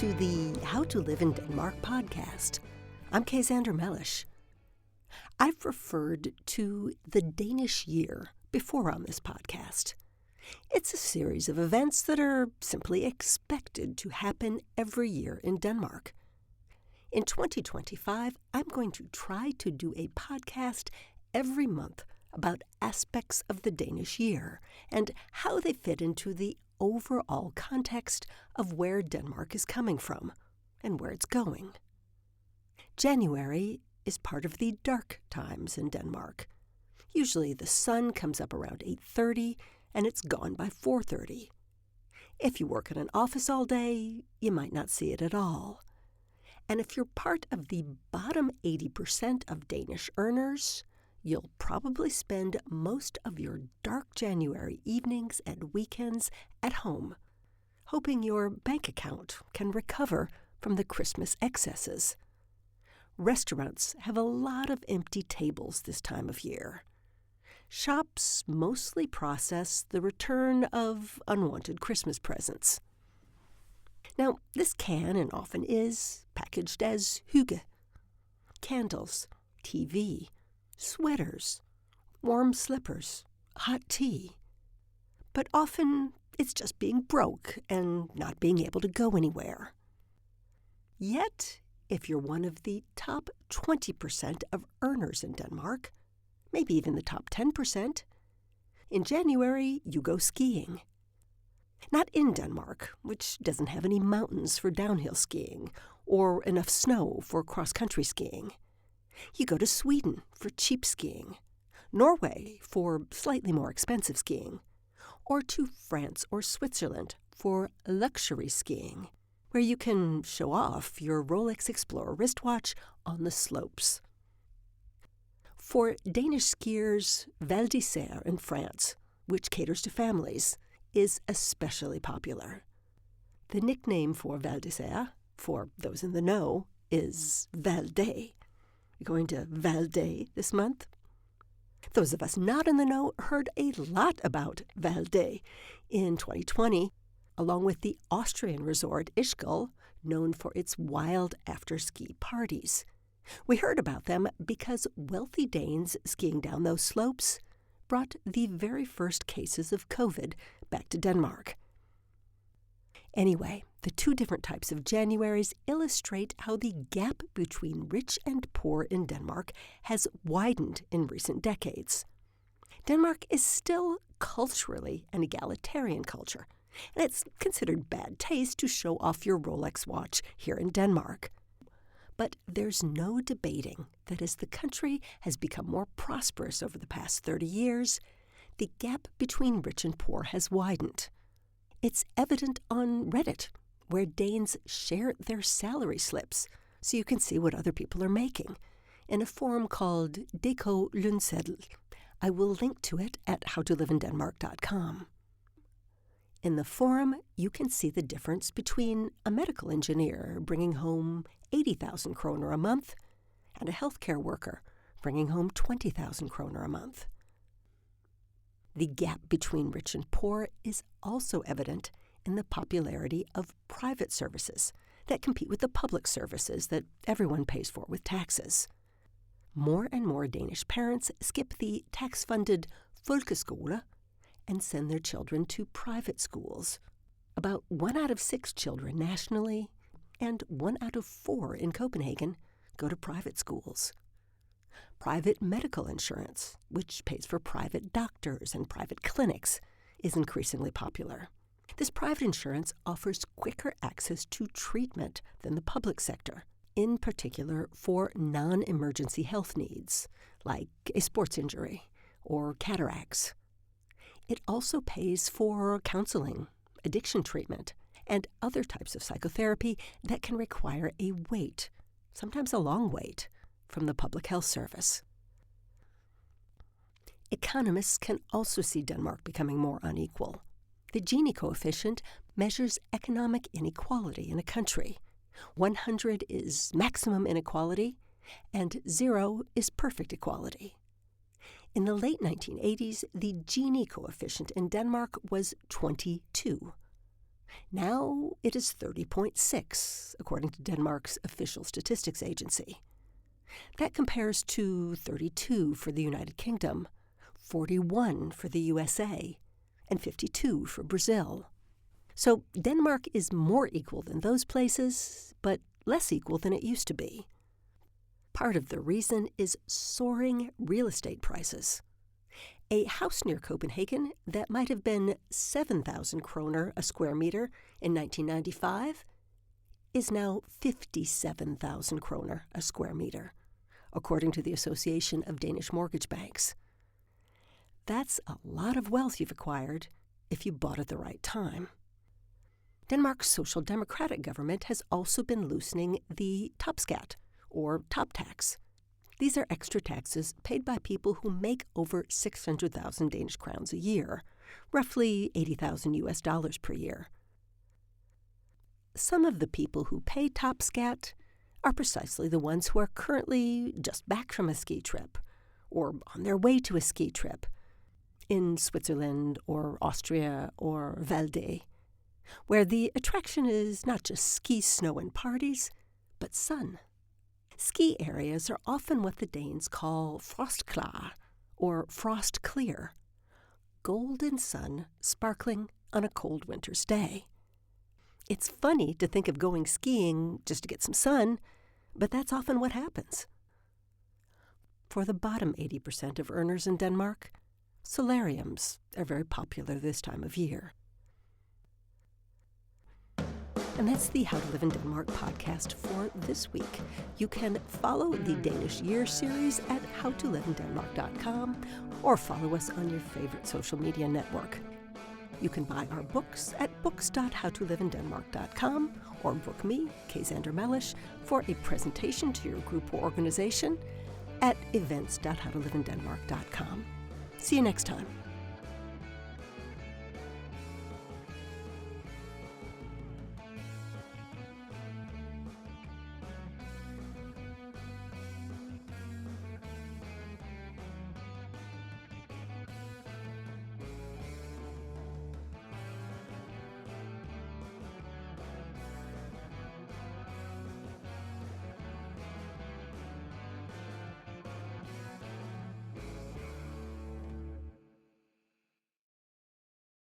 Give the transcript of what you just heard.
to the How to Live in Denmark podcast. I'm Kaysander Mellish. I've referred to the Danish year before on this podcast. It's a series of events that are simply expected to happen every year in Denmark. In 2025, I'm going to try to do a podcast every month about aspects of the Danish year and how they fit into the overall context of where Denmark is coming from and where it's going. January is part of the dark times in Denmark. Usually the sun comes up around 8:30 and it's gone by 4:30. If you work in an office all day, you might not see it at all. And if you're part of the bottom 80% of Danish earners, you'll probably spend most of your dark January evenings and weekends at home, hoping your bank account can recover from the Christmas excesses. Restaurants have a lot of empty tables this time of year. Shops mostly process the return of unwanted Christmas presents. Now, this can and often is packaged as hygge: candles, TV, sweaters, warm slippers, hot tea. But often it's just being broke and not being able to go anywhere. Yet, if you're one of the top 20% of earners in Denmark, maybe even the top 10%, in January you go skiing. Not in Denmark, which doesn't have any mountains for downhill skiing or enough snow for cross-country skiing. You go to Sweden for cheap skiing, Norway for slightly more expensive skiing, or to France or Switzerland for luxury skiing, where you can show off your Rolex Explorer wristwatch on the slopes. For Danish skiers, Val d'Isère in France, which caters to families, is especially popular. The nickname for Val d'Isère, for those in the know, is Val d'Ay. Going to Val d'Ay this month? Those of us not in the know heard a lot about Val d'Ay in 2020, along with the Austrian resort Ischgl, known for its wild after-ski parties. We heard about them because wealthy Danes skiing down those slopes brought the very first cases of COVID back to Denmark. Anyway, the two different types of Januaries illustrate how the gap between rich and poor in Denmark has widened in recent decades. Denmark is still culturally an egalitarian culture, and it's considered bad taste to show off your Rolex watch here in Denmark. But there's no debating that as the country has become more prosperous over the past 30 years, the gap between rich and poor has widened. It's evident on Reddit, where Danes share their salary slips so you can see what other people are making, in a forum called DK Lønseddel. I will link to it at howtoliveindenmark.com. In the forum, you can see the difference between a medical engineer bringing home 80,000 kroner a month and a healthcare worker bringing home 20,000 kroner a month. The gap between rich and poor is also evident in the popularity of private services that compete with the public services that everyone pays for with taxes. More and more Danish parents skip the tax-funded folkeskole and send their children to private schools. About 1 out of 6 children nationally and 1 out of 4 in Copenhagen go to private schools. Private medical insurance, which pays for private doctors and private clinics, is increasingly popular. This private insurance offers quicker access to treatment than the public sector, in particular for non-emergency health needs, like a sports injury or cataracts. It also pays for counseling, addiction treatment, and other types of psychotherapy that can require a wait, sometimes a long wait, from the public health service. Economists can also see Denmark becoming more unequal. The Gini coefficient measures economic inequality in a country. 100 is maximum inequality, and 0 is perfect equality. In the late 1980s, the Gini coefficient in Denmark was 22. Now it is 30.6, according to Denmark's official statistics agency. That compares to 32 for the United Kingdom, 41 for the USA, and 52 for Brazil. So Denmark is more equal than those places, but less equal than it used to be. Part of the reason is soaring real estate prices. A house near Copenhagen that might have been 7,000 kroner a square meter in 1995 is now 57,000 kroner a square meter, according to the Association of Danish Mortgage Banks. That's a lot of wealth you've acquired if you bought at the right time. Denmark's social democratic government has also been loosening the topskat, or top tax. These are extra taxes paid by people who make over 600,000 Danish crowns a year, roughly $80,000 US per year. Some of the people who pay topskat are precisely the ones who are currently just back from a ski trip, or on their way to a ski trip, in Switzerland or Austria or Valais, where the attraction is not just ski, snow, and parties, but sun. Ski areas are often what the Danes call frostklar, or frost clear, golden sun sparkling on a cold winter's day. It's funny to think of going skiing just to get some sun, but that's often what happens. For the bottom 80% of earners in Denmark, solariums are very popular this time of year. And that's the How to Live in Denmark podcast for this week. You can follow the Danish Year series at howtoliveindenmark.com or follow us on your favorite social media network. You can buy our books at books.howtoliveindenmark.com or book me, Kay Zander Mellish, for a presentation to your group or organization at events.howtoliveindenmark.com. See you next time.